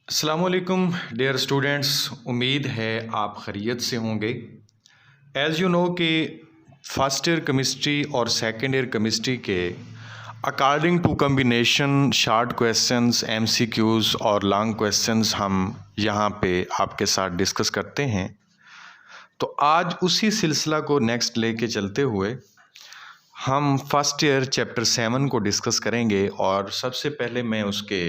अस्सलामुअलैकुम dear students, उम्मीद है आप खैरियत से होंगे। एज़ यू नो कि फर्स्ट ईयर केमिस्ट्री और सेकंड ईयर केमिस्ट्री के according to combination short questions, MCQs और लॉन्ग क्वेश्चंस हम यहाँ पे आपके साथ डिस्कस करते हैं। तो आज उसी सिलसिला को नेक्स्ट लेके चलते हुए हम फर्स्ट ईयर चैप्टर 7 को डिस्कस करेंगे और सबसे पहले मैं उसके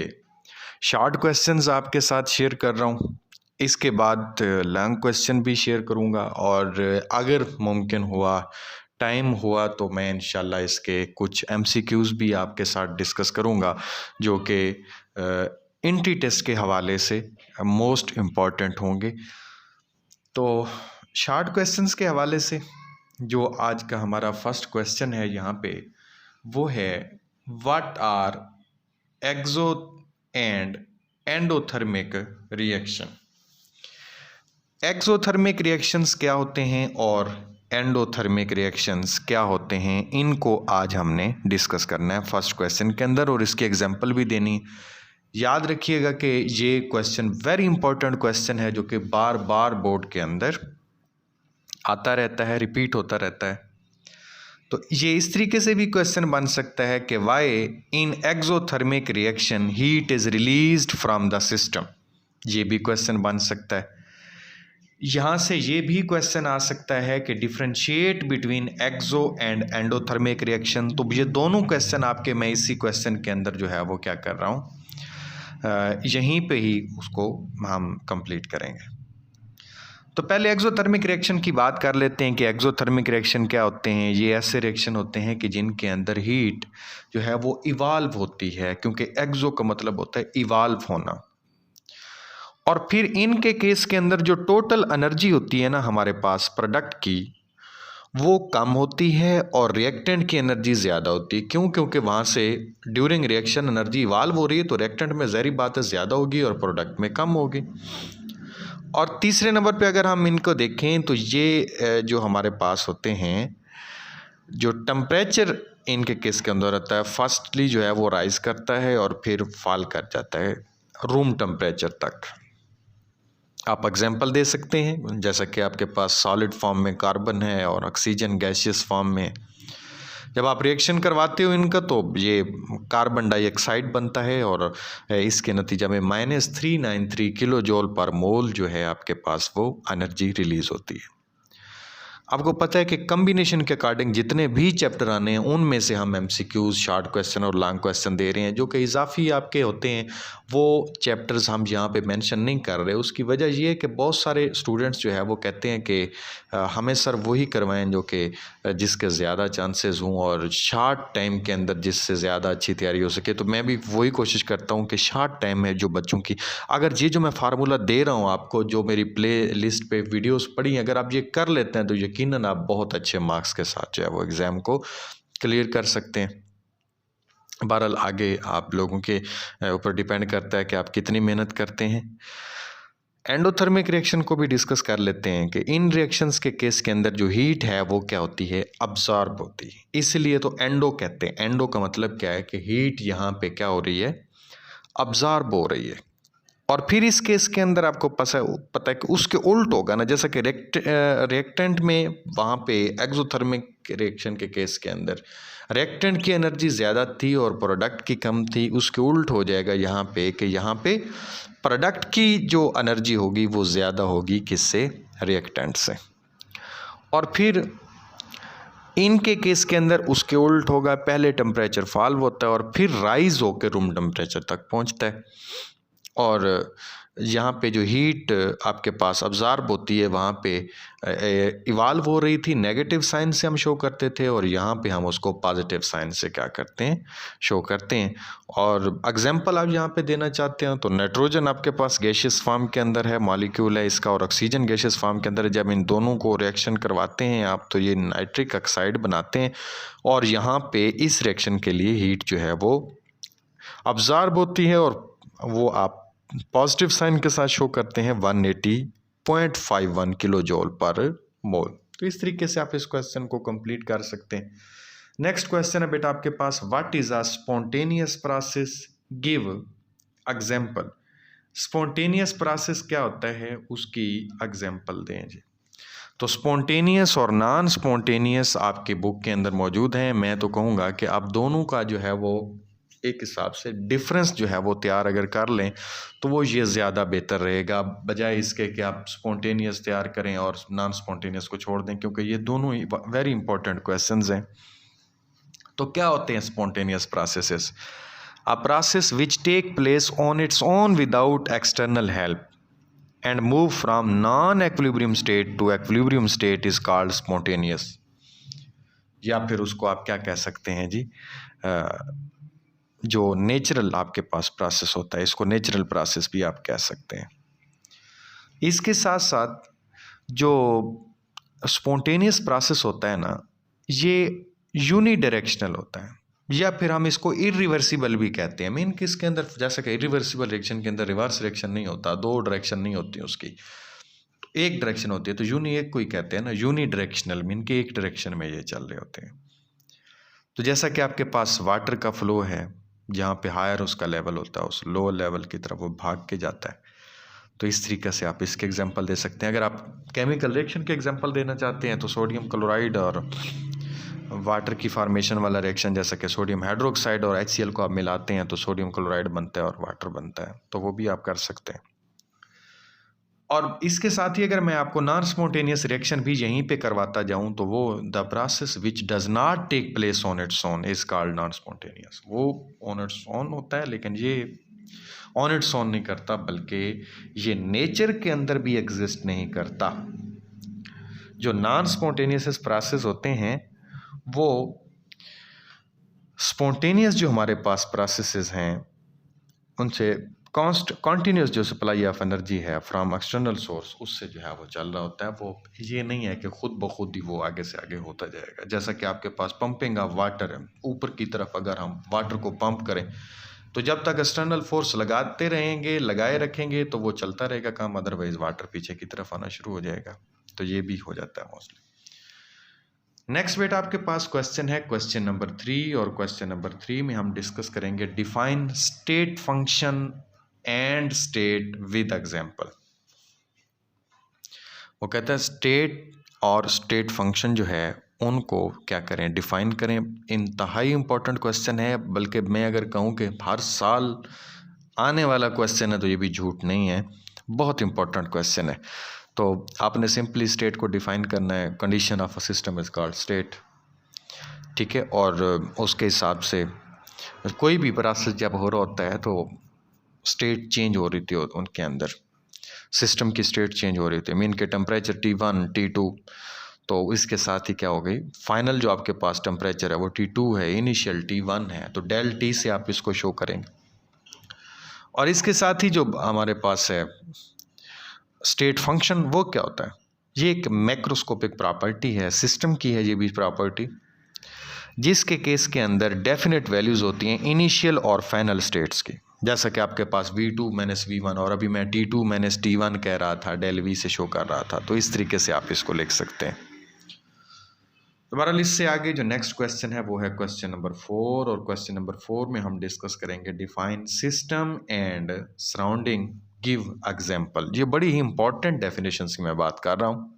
शॉर्ट क्वेश्चंस आपके साथ शेयर कर रहा हूँ। इसके बाद लॉन्ग क्वेश्चन भी शेयर करूँगा और अगर मुमकिन हुआ, टाइम हुआ तो मैं इंशाल्लाह इसके कुछ एमसीक्यूज़ भी आपके साथ डिस्कस करूँगा जो कि इंट्री टेस्ट के हवाले से मोस्ट इम्पॉर्टेंट होंगे। तो शॉर्ट क्वेश्चंस के हवाले से जो आज का हमारा फर्स्ट क्वेश्चन है यहाँ पे वो है, what are exo and endothermic reaction. Exothermic reactions क्या होते हैं और एंडोथर्मिक रिएक्शंस क्या होते हैं, इनको आज हमने डिस्कस करना है फर्स्ट क्वेश्चन के अंदर और इसकी एग्जांपल भी देनी। याद रखिएगा कि ये क्वेश्चन वेरी इंपॉर्टेंट क्वेश्चन है जो कि बार बार बोर्ड के अंदर आता रहता है, रिपीट होता रहता है। तो ये इस तरीके से भी क्वेश्चन बन सकता है कि why in exothermic reaction heat is released from the system. ये भी क्वेश्चन बन सकता है। यहाँ से ये भी क्वेश्चन आ सकता है कि differentiate between exo and endothermic reaction. तो ये दोनों क्वेश्चन आपके मैं इसी क्वेश्चन के अंदर जो है वो क्या कर रहा हूँ, यहीं पे ही उसको हम कंप्लीट करेंगे। तो पहले एक्सोथर्मिक रिएक्शन की बात कर लेते हैं कि एक्सोथर्मिक रिएक्शन क्या होते हैं। ये ऐसे रिएक्शन होते हैं कि जिनके अंदर हीट जो है वो इवाल्व होती है, क्योंकि एक्सो का मतलब होता है इवाल्व होना। और फिर इनके केस के अंदर जो टोटल एनर्जी होती है ना हमारे पास प्रोडक्ट की, वो कम होती है और रिएक्टेंट की एनर्जी ज़्यादा होती है। क्यों? क्योंकि वहाँ से ड्यूरिंग रिएक्शन एनर्जी इवाल्व हो रही है, तो रिएक्टेंट में ज़ाहिर बात है ज़्यादा होगी और प्रोडक्ट में कम होगी। और तीसरे नंबर पे अगर हम इनको देखें तो ये जो हमारे पास होते हैं, जो टेम्परेचर इनके केस के अंदर रहता है, फर्स्टली जो है वो राइज करता है और फिर फॉल कर जाता है रूम टेम्परेचर तक। आप एग्जांपल दे सकते हैं, जैसा कि आपके पास सॉलिड फॉर्म में कार्बन है और ऑक्सीजन गैसियस फॉर्म में। जब आप रिएक्शन करवाते हो इनका तो ये कार्बन डाइऑक्साइड बनता है और इसके नतीजा में -393 किलो जूल पर मोल जो है आपके पास वो एनर्जी रिलीज होती है। आपको पता है कि कम्बिनेशन के अकॉर्डिंग जितने भी चैप्टर आने हैं उनमें से हम एमसीक्यूज, शॉर्ट क्वेश्चन और लॉन्ग क्वेश्चन दे रहे हैं, जो कि इजाफी आपके होते हैं। वो चैप्टर्स हम यहाँ पे मेंशन नहीं कर रहे। उसकी वजह ये है कि बहुत सारे स्टूडेंट्स जो है वो कहते हैं कि हमें सर वही करवाएं जो कि जिसके ज़्यादा चांसेस हों और शॉर्ट टाइम के अंदर जिससे ज़्यादा अच्छी तैयारी हो सके। तो मैं भी वही कोशिश करता हूँ कि शॉर्ट टाइम में जो बच्चों की, अगर ये जो मैं फार्मूला दे रहा हूँ आपको, जो मेरी प्ले लिस्ट पे वीडियोस पड़ी, अगर आप ये कर लेते हैं तो यकीनन आप बहुत अच्छे मार्क्स के साथ जो है वो एग्ज़ाम को क्लियर कर सकते हैं। बहरहाल आगे आप लोगों के ऊपर डिपेंड करता है कि आप कितनी मेहनत करते हैं। एंडोथर्मिक रिएक्शन को भी डिस्कस कर लेते हैं कि इन रिएक्शंस के केस के अंदर जो हीट है वो क्या होती है, अब्जॉर्ब होती है। इसलिए तो एंडो कहते हैं। एंडो का मतलब क्या है कि हीट यहाँ पे क्या हो रही है, अब्जॉर्ब हो रही है। और फिर इस केस के अंदर आपको पता है कि उसके उल्ट होगा ना, जैसा कि रिएक्टेंट में वहाँ पे एक्सोथर्मिक रिएक्शन के केस के अंदर रिएक्टेंट की एनर्जी ज़्यादा थी और प्रोडक्ट की कम थी। उसके उल्ट हो जाएगा यहाँ पे कि यहाँ पे प्रोडक्ट की जो एनर्जी होगी वो ज़्यादा होगी, किससे, रिएक्टेंट से। और फिर इनके केस के अंदर उसके उल्ट होगा, पहले टेम्परेचर फॉल होता है और फिर राइज होकर रूम टेम्परेचर तक पहुंचता है। और यहाँ पे जो हीट आपके पास अब्जॉर्ब होती है वहाँ पे इवाल्व हो रही थी, नेगेटिव साइन से हम शो करते थे, और यहाँ पे हम उसको पॉजिटिव साइन से क्या करते हैं, शो करते हैं। और एग्जांपल आप यहाँ पे देना चाहते हैं तो नाइट्रोजन आपके पास गैसियस फॉर्म के अंदर है, मॉलिक्यूल है इसका, और ऑक्सीजन गैसियस फॉर्म के अंदर है। जब इन दोनों को रिएक्शन करवाते हैं आप तो ये नाइट्रिक ऑक्साइड बनाते हैं और यहाँ पे इस रिएक्शन के लिए हीट जो है वो अब्जॉर्ब होती है और वो आप पॉजिटिव साइन के साथ शो करते हैं 180.51 किलो जूल पर मोल। तो इस तरीके से आप इस क्वेश्चन को कंप्लीट कर सकते हैं। नेक्स्ट क्वेश्चन है बेटा आपके पास, what is a spontaneous process, give example. Spontaneous process क्या होता है उसकी एग्जांपल दें जी। तो स्पॉन्टेनियस और नॉन स्पॉन्टेनियस आपके बुक के अंदर मौजूद हैं। मैं तो कहूँगा कि आप दोनों का जो है वो एक हिसाब से डिफरेंस जो है वो तैयार अगर कर लें तो वो ये ज़्यादा बेहतर रहेगा, बजाय इसके कि आप स्पॉन्टेनियस तैयार करें और नॉन स्पॉन्टेनियस को छोड़ दें, क्योंकि ये दोनों ही वेरी इंपॉर्टेंट क्वेश्चंस हैं। तो क्या होते हैं spontaneous processes? A process which take place on its own without external help and move from non-equilibrium state to equilibrium state is called spontaneous। या फिर उसको आप क्या कह सकते हैं जी, जो नेचुरल आपके पास प्रोसेस होता है, इसको नेचुरल प्रोसेस भी आप कह सकते हैं। इसके साथ साथ जो स्पॉन्टेनियस प्रोसेस होता है ना, ये यूनिडायरेक्शनल होता है, या फिर हम इसको इरिवर्सिबल भी कहते हैं। मीन कि इसके अंदर जैसा कि इरिवर्सिबल रिएक्शन के अंदर रिवर्स रिएक्शन नहीं होता, दो डायरेक्शन नहीं होती उसकी, तो एक डायरेक्शन होती है। तो यूनि एक कोई कहते हैं ना, यूनि डायरेक्शनल, मीन कि एक डायरेक्शन में ये चल रहे होते हैं। तो जैसा कि आपके पास वाटर का फ्लो है, जहाँ पे हायर उसका लेवल होता है, उस लोअर लेवल की तरफ वो भाग के जाता है। तो इस तरीके से आप इसके एग्जाम्पल दे सकते हैं। अगर आप केमिकल रिएक्शन के एग्जाम्पल देना चाहते हैं तो सोडियम क्लोराइड और वाटर की फॉर्मेशन वाला रिएक्शन, जैसा कि सोडियम हाइड्रोक्साइड और HCl को आप मिलाते हैं तो सोडियम क्लोराइड बनता है और वाटर बनता है, तो वो भी आप कर सकते हैं। और इसके साथ ही अगर मैं आपको नॉन स्पॉन्टेनियस रिएक्शन भी यहीं पे करवाता जाऊं तो वो the process which does not take place on its own is called non spontaneous. वो ऑन इट्स ओन होता है, लेकिन ये ऑन इट्स ओन नहीं करता, बल्कि ये नेचर के अंदर भी एग्जिस्ट नहीं करता। जो नॉन स्पॉन्टेनियस प्रोसेस होते हैं वो स्पॉन्टेनियस जो हमारे पास प्रोसेसेस हैं उनसे कॉन्टीन्यूस जो सप्लाई ऑफ एनर्जी है फ्रॉम एक्सटर्नल सोर्स, उससे जो है वो चल रहा होता है। वो ये नहीं है कि खुद ब खुद ही वो आगे से आगे होता जाएगा। जैसा कि आपके पास पंपिंग ऑफ वाटर है, ऊपर की तरफ अगर हम वाटर को पंप करें तो जब तक एक्सटर्नल फोर्स लगाते रहेंगे, लगाए रखेंगे, तो वो चलता रहेगा काम, अदरवाइज वाटर पीछे की तरफ आना शुरू हो जाएगा। तो ये भी हो जाता है मोस्टली। नेक्स्ट बेटा आपके पास क्वेश्चन है क्वेश्चन नंबर 3, और क्वेश्चन नंबर 3 में हम डिस्कस करेंगे define state function and state with example. वो कहता है स्टेट और स्टेट फंक्शन जो है उनको क्या करें, डिफाइन करें। इंतहाई इंपॉर्टेंट क्वेश्चन है, बल्कि मैं अगर कहूँ कि हर साल आने वाला क्वेश्चन है तो ये भी झूठ नहीं है, बहुत इंपॉर्टेंट क्वेश्चन है। तो आपने सिंपली स्टेट को डिफाइन करना है, condition of a system is called state, ठीक है। और उसके हिसाब से कोई भी प्रोसेस जब हो रहा होता है तो स्टेट चेंज हो रही थी उनके अंदर, सिस्टम की स्टेट चेंज हो रही थी। मीन के टेम्परेचर T1 T2, तो इसके साथ ही क्या हो गई, फाइनल जो आपके पास टेम्परेचर है वो T2 है, इनिशियल T1 है, तो डेल T से आप इसको शो करेंगे। और इसके साथ ही जो हमारे पास है स्टेट फंक्शन, वो क्या होता है, ये एक मैक्रोस्कोपिक प्रॉपर्टी है, सिस्टम की है ये भी प्रॉपर्टी, जिसके केस के अंदर डेफिनेट वैल्यूज़ होती हैं इनिशियल और फाइनल स्टेट्स की। जैसा कि आपके पास V2 - V1, और अभी मैं T2 - T1 कह रहा था, डेल V से शो कर रहा था, तो इस तरीके से आप इसको लिख सकते हैं। दोबारा लिस्ट से आगे जो नेक्स्ट क्वेश्चन है वो है क्वेश्चन नंबर 4, और क्वेश्चन नंबर 4 में हम डिस्कस करेंगे define system and surrounding give example. ये बड़ी ही इंपॉर्टेंट डेफिनेशन की मैं बात कर रहा हूँ।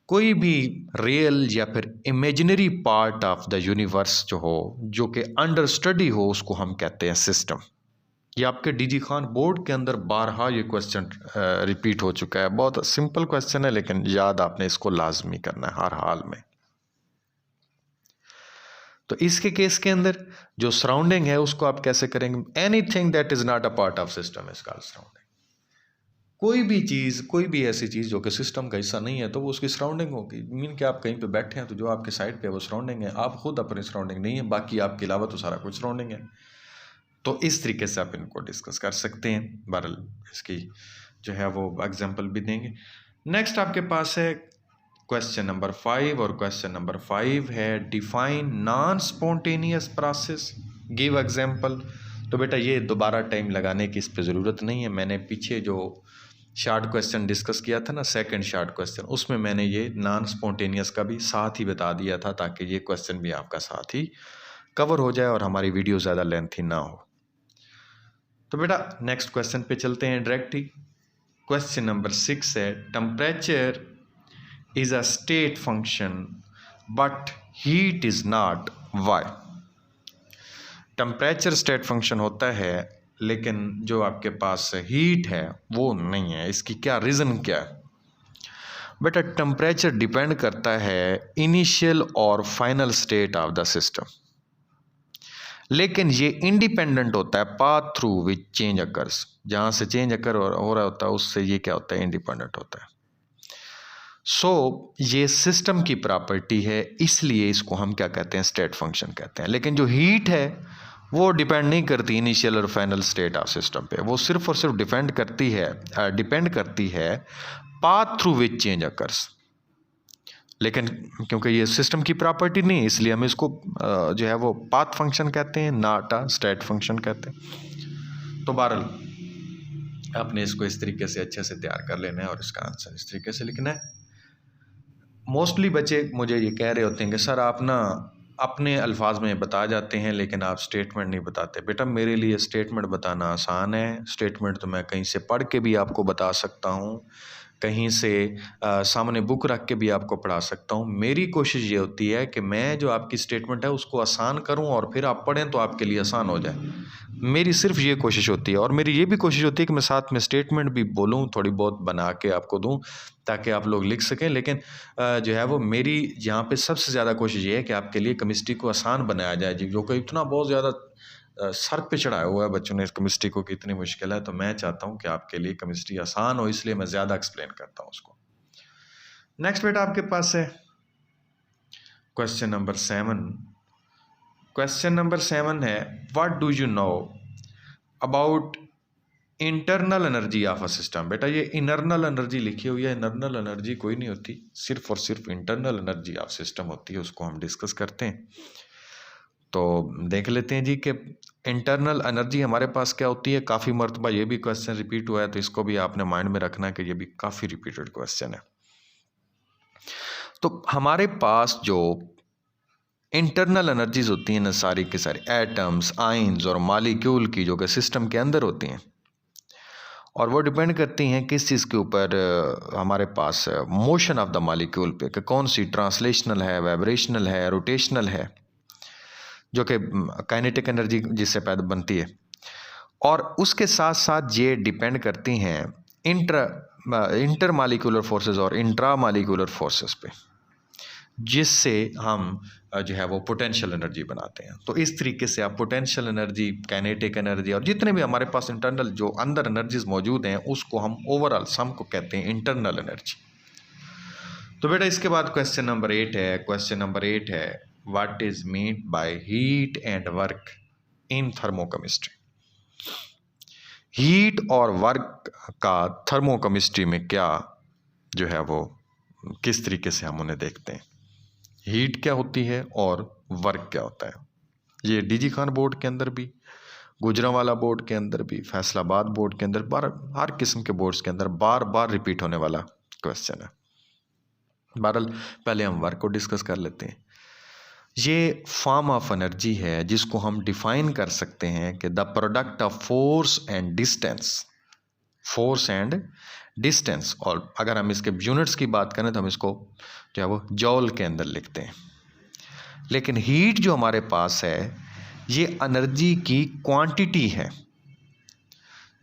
कोई भी रियल या फिर imaginary part of the universe जो हो, जो कि अंडर स्टडी हो, उसको हम कहते हैं सिस्टम। ये आपके डीजी खान बोर्ड के अंदर बारहा ये क्वेश्चन रिपीट हो चुका है। बहुत सिंपल क्वेश्चन है, लेकिन याद आपने इसको लाजमी करना है हर हाल में। तो इसके केस के अंदर जो सराउंडिंग है उसको आप कैसे करेंगे, anything that is not a part of system is called surrounding. कोई भी चीज़, कोई भी ऐसी चीज़ जो कि सिस्टम का हिस्सा नहीं है तो वो उसकी सराउंडिंग होगी। मीन कि आप कहीं पे बैठे हैं तो जो आपके साइड पे है वो सराउंडिंग है, आप खुद अपनी सराउंडिंग नहीं है, बाकी आपके अलावा तो सारा कुछ सराउंडिंग है। तो इस तरीके से आप इनको डिस्कस कर सकते हैं। बहरहाल इसकी जो है वो एग्जाम्पल भी देंगे। नेक्स्ट आपके पास है क्वेश्चन नंबर 5, और क्वेश्चन नंबर 5 है define non spontaneous process give example. तो बेटा ये दोबारा टाइम लगाने की इस पर ज़रूरत नहीं है। मैंने पीछे जो शार्ट क्वेश्चन डिस्कस किया था ना, सेकंड शार्ट क्वेश्चन, उसमें मैंने ये नॉन स्पॉन्टेनियस का भी साथ ही बता दिया था, ताकि ये क्वेश्चन भी आपका साथ ही कवर हो जाए और हमारी वीडियो ज़्यादा लेंथी ना हो। तो बेटा नेक्स्ट क्वेश्चन पे चलते हैं डायरेक्ट ही। क्वेश्चन नंबर 6 है, temperature is a state function but heat is not, why? Temperature state function होता है लेकिन जो आपके पास हीट है वो नहीं है, इसकी क्या रीज़न क्या है? बेटा टेम्परेचर डिपेंड करता है इनिशियल और final state of the system, लेकिन ये इंडिपेंडेंट होता है path through which change occurs. जहाँ से चेंज अकर हो रहा होता है उससे ये क्या होता है, इंडिपेंडेंट होता है। ये सिस्टम की प्रॉपर्टी है, इसलिए इसको हम क्या कहते हैं, स्टेट फंक्शन कहते हैं। लेकिन जो हीट है वो डिपेंड नहीं करती इनिशियल और फाइनल स्टेट ऑफ सिस्टम पे, वो सिर्फ और सिर्फ डिपेंड करती है path through which change occurs. लेकिन क्योंकि ये सिस्टम की प्रॉपर्टी नहीं, इसलिए हम इसको जो है वो पाथ फंक्शन कहते हैं, नॉट अ स्टेट फंक्शन कहते हैं। तो बहरहाल आपने इसको इस तरीके से अच्छे से तैयार कर लेना है और इसका आंसर इस तरीके से लिखना है। मोस्टली बच्चे मुझे ये कह रहे होते हैं कि सर आप ना अपने अल्फाज में बता जाते हैं लेकिन आप स्टेटमेंट नहीं बताते। बेटा मेरे लिए स्टेटमेंट बताना आसान है, स्टेटमेंट तो मैं कहीं से पढ़ के भी आपको बता सकता हूँ, कहीं से सामने बुक रख के भी आपको पढ़ा सकता हूँ। मेरी कोशिश ये होती है कि मैं जो आपकी स्टेटमेंट है उसको आसान करूँ और फिर आप पढ़ें तो आपके लिए आसान हो जाए। मेरी सिर्फ ये कोशिश होती है, और मेरी ये भी कोशिश होती है कि मैं साथ में स्टेटमेंट भी बोलूँ, थोड़ी बहुत बना के आपको दूँ ताकि आप लोग लिख सकें। लेकिन जो है वो मेरी यहाँ पे सबसे ज़्यादा कोशिश ये है कि आपके लिए केमिस्ट्री को आसान बनाया जाए जी, जो कि इतना बहुत ज़्यादा सर पे चढ़ाया हुआ है बच्चों ने इस केमिस्ट्री को कि इतनी मुश्किल है। तो मैं चाहता हूँ कि आपके लिए केमिस्ट्री आसान हो, इसलिए मैं ज़्यादा एक्सप्लेन करता हूँ उसको। नेक्स्ट बेटा आपके पास है क्वेश्चन नंबर 7। क्वेश्चन नंबर 7 है, what do you know about internal energy of a system? बेटा ये इंटरनल एनर्जी लिखी हुई है, इंटरनल एनर्जी कोई नहीं होती, सिर्फ और सिर्फ इंटरनल एनर्जी ऑफ सिस्टम होती है, उसको हम डिस्कस करते हैं। तो देख लेते हैं जी कि इंटरनल एनर्जी हमारे पास क्या होती है। काफ़ी मरतबा ये भी क्वेश्चन रिपीट हुआ है, तो इसको भी आपने माइंड में रखना है कि ये भी काफ़ी रिपीटेड क्वेश्चन है। तो हमारे पास जो इंटरनल एनर्जीज होती हैं ना, सारी की सारी एटम्स, आयंस और मालिक्यूल की, जो कि सिस्टम के अंदर होती हैं, और वो डिपेंड करती हैं किस चीज़ के ऊपर, हमारे पास मोशन ऑफ द मालिक्यूल पे, कि कौन सी ट्रांसलेशनल है, वाइब्रेशनल है, रोटेशनल है, जो कि काइनेटिक एनर्जी जिससे पैदा बनती है। और उसके साथ साथ ये डिपेंड करती हैं इंटर मालिक्यूलर फोर्सेस और इंट्रा मालिक्यूलर फोर्सेस पे, जिससे हम जो है वो पोटेंशियल एनर्जी बनाते हैं। तो इस तरीके से आप पोटेंशियल एनर्जी, काइनेटिक एनर्जी और जितने भी हमारे पास इंटरनल जो अंदर एनर्जीज मौजूद हैं उसको हम ओवरऑल सम को कहते हैं इंटरनल एनर्जी। तो बेटा इसके बाद क्वेश्चन नंबर 8 है। क्वेश्चन नंबर 8 है, what is mean by heat and work in thermochemistry? Heat और वर्क का थर्मोकेमिस्ट्री में क्या जो है वो किस तरीके से हम उन्हें देखते हैं, हीट क्या होती है और वर्क क्या होता है। ये डीजी खान बोर्ड के अंदर भी, गुजरांवाला बोर्ड के अंदर भी, फैसलाबाद बोर्ड के अंदर, हर किस्म के बोर्ड्स के अंदर बार बार रिपीट होने वाला क्वेश्चन है। बहरहाल पहले हम वर्क को डिस्कस कर लेते हैं। ये फॉर्म ऑफ एनर्जी है जिसको हम डिफाइन कर सकते हैं कि the product of force and distance. और अगर हम इसके यूनिट्स की बात करें तो हम इसको जो है वो जॉल के अंदर लिखते हैं। लेकिन हीट जो हमारे पास है ये एनर्जी की क्वांटिटी है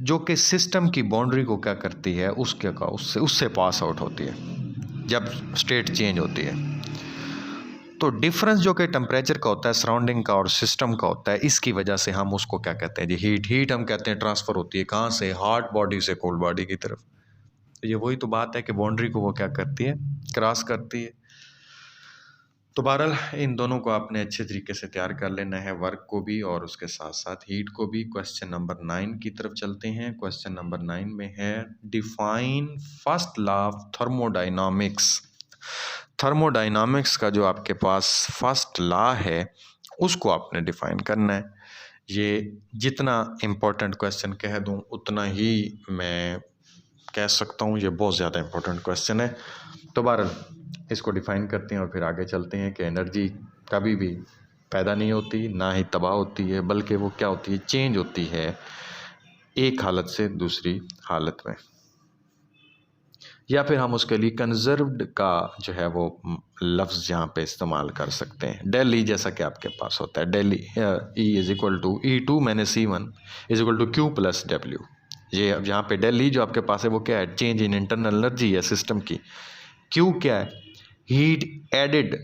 जो कि सिस्टम की बाउंड्री को क्या करती है, उससे पास आउट होती है जब स्टेट चेंज होती है। तो डिफरेंस जो कि टेम्परेचर का होता है, सराउंडिंग का और सिस्टम का होता है, इसकी वजह से हम उसको क्या कहते हैं जी, हीट हम कहते हैं ट्रांसफ़र होती है कहाँ से, हॉट बॉडी से कोल्ड बॉडी की तरफ। तो ये वही तो बात है कि बाउंड्री को वो क्या करती है, क्रॉस करती है। तो बहरहाल इन दोनों को आपने अच्छे तरीके से तैयार कर लेना है, वर्क को भी और उसके साथ साथ हीट को भी। क्वेश्चन नंबर 9 की तरफ चलते हैं। क्वेश्चन नंबर 9 में है, define first law of thermodynamics. Thermodynamics का जो आपके पास फर्स्ट लॉ है उसको आपने डिफाइन करना है। ये जितना इम्पोर्टेंट क्वेश्चन कह दूं उतना ही मैं कह सकता हूँ ये बहुत ज़्यादा इम्पोर्टेंट क्वेश्चन है। तो बहरहाल इसको डिफाइन करते हैं और फिर आगे चलते हैं कि एनर्जी कभी भी पैदा नहीं होती, ना ही तबाह होती है, बल्कि वो क्या होती है, चेंज होती है एक हालत से दूसरी हालत में, या फिर हम उसके लिए कंजर्व्ड का जो है वो लफ्ज़ यहाँ पे इस्तेमाल कर सकते हैं। डेल ई जैसा कि आपके पास होता है, del E is equal to E2 minus C1 is equal to Q plus W। ये अब यहाँ पे डेल ई जो आपके पास है वो क्या है, चेंज इन इंटरनल एनर्जी है सिस्टम की। Q क्या है, heat added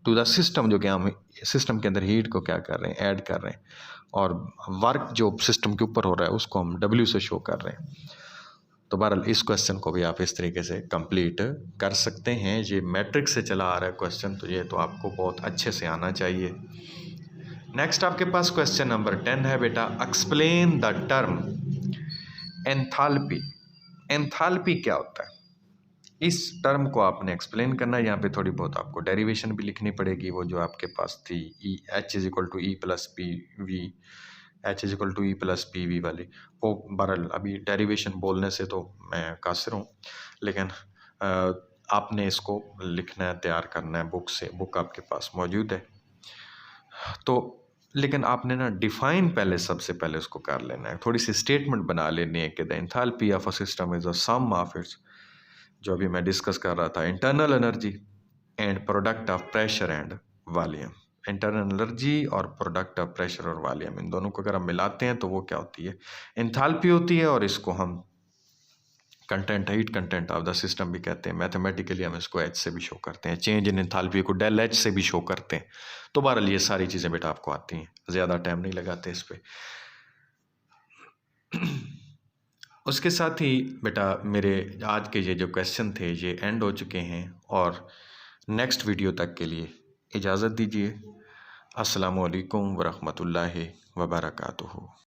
to the system, जो कि हम सिस्टम के अंदर हीट को क्या कर रहे हैं, ऐड कर रहे हैं, और वर्क जो सिस्टम के ऊपर हो रहा है उसको हम W से शो कर रहे हैं। तो बहरहाल इस क्वेश्चन को भी आप इस तरीके से कंप्लीट कर सकते हैं। ये मैट्रिक्स से चला आ रहा है क्वेश्चन, तो ये तो आपको बहुत अच्छे से आना चाहिए। नेक्स्ट आपके पास क्वेश्चन नंबर 10 है बेटा, explain the term enthalpy. Enthalpy क्या होता है, इस टर्म को आपने एक्सप्लेन करना है। यहाँ पे थोड़ी बहुत आपको डेरिवेशन भी लिखनी पड़ेगी, वो जो आपके पास थी H is equal to E plus P V, H is equal to E plus P V वाली, वो बहरहाल अभी डेरिवेशन बोलने से तो मैं कासिर हूँ, लेकिन आपने इसको लिखना है, तैयार करना है बुक से, बुक आपके पास मौजूद है। तो लेकिन आपने ना डिफाइन पहले, सबसे पहले उसको कर लेना है, थोड़ी सी स्टेटमेंट बना लेनी है कि the enthalpy of a system is a sum of its, जो अभी मैं डिस्कस कर रहा था, internal energy and product of pressure and volume. Internal energy और प्रोडक्ट ऑफ प्रेशर और वॉल्यूम, इन दोनों को अगर हम मिलाते हैं तो वो क्या होती है, एंथैल्पी होती है। और इसको हम content, heat content of the system भी कहते हैं। मैथमेटिकली हम इसको H से भी शो करते हैं, चेंज इन एंथैल्पी को डेल H से भी शो करते हैं। तो बहरहाल ये सारी चीज़ें बेटा आपको आती हैं, ज़्यादा टाइम नहीं लगाते इस पर। उसके साथ ही बेटा मेरे आज के ये जो क्वेश्चन थे ये एंड हो चुके हैं, और नेक्स्ट वीडियो तक के लिए इजाज़त दीजिए। अस्सलामु अलैकुम वरहमतुल्लाहि वबरकातुहू।